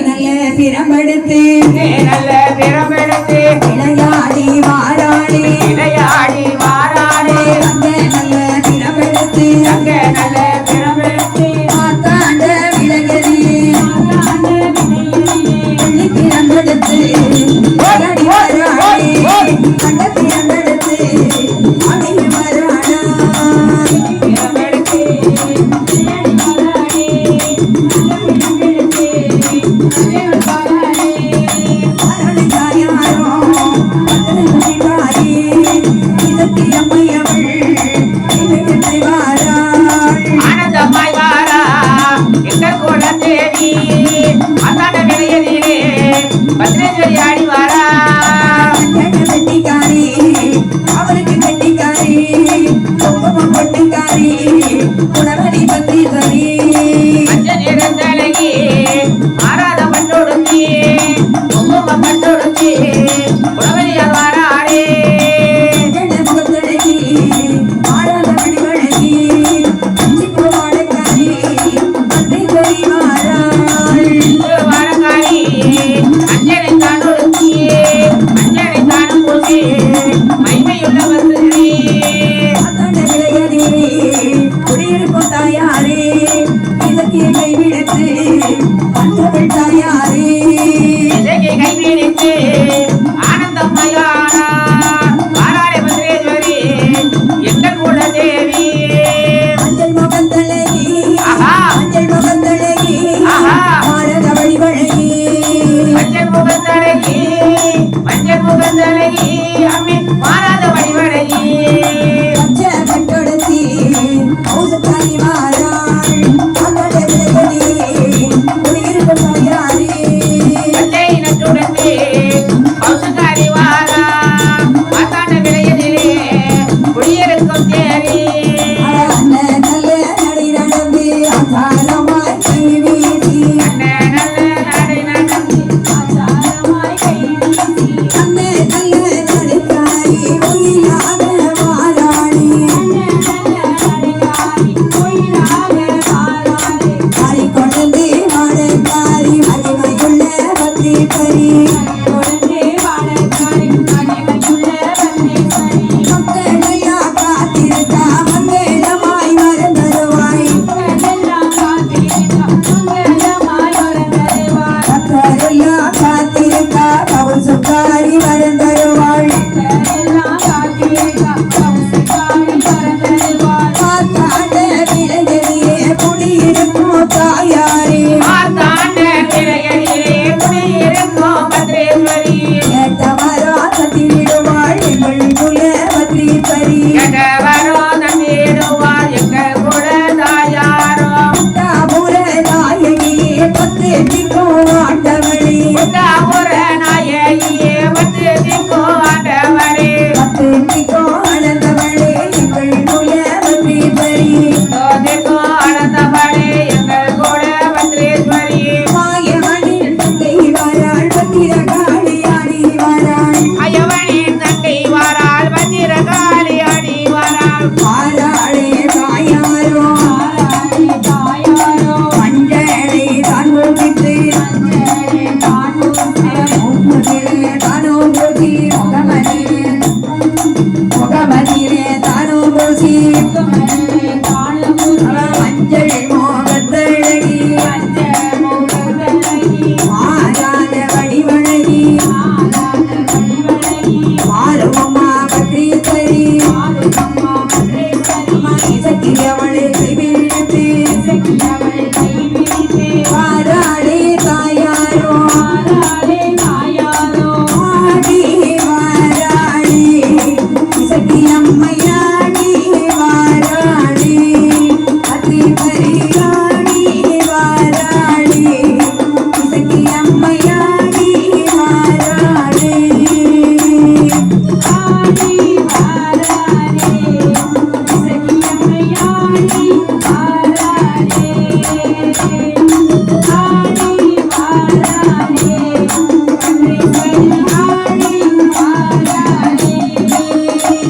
பிரம்பெடுத்து நல்ல பிரம்பெடுத்து விளையாடி வாராடி விளையாடி வாராடி அங்க நல்ல பிரம்பெடுத்து அங்க நல்ல பிரம்பெடுத்து மாத்தாண்ட விளையடி வெள்ளி பிரம்பெடுத்து விளையாடி வாராடி அங்க பிரம்பெடுத்து ஆடி வராடா பிரம்பெடுத்து ஆனந்தமாய் வாரா எங்க கூட தேடி அதான விளையதிலே பத்ரேஸ்வரி ஆடி வாரா கட்டிக்காரி அவருக்கு கட்டிக்காரி பொட்டிக்காரி உணவடி பத்ரேஸ்வரி மஞ்ச நிறந்தழகி ஆராத பட்டொடுத்தி குங்கும பட்டொடுத்தி உணவரியால் வாராடே முகத்தழகி ஆராத வடிவழகி வாடகாரி பத்ரேஸ்வரி வாராள் வாரக்காரி அஞ்சனை தானொடுத்தி அஞ்சனை தானம் பூசி மைமையுள்ள வசதி அத்தாண்ட விளையாடி குடியிருக்கும் தாயாரே இதற்கே கைவிடுத்து வந்தவள் தாயாரே இசையை கைவிரித்து ஆனந்தமயானா வாராடே பத்ரேஸ்வரி எங்கள் கூட தேவி மஞ்சள் முகந்தழகி ஆஹா. மஞ்சள் முகந்தழகி ஆஹா. பாரத வழிவழகி மஞ்சள் முகந்தழகி மஞ்சள் முகந்தழகி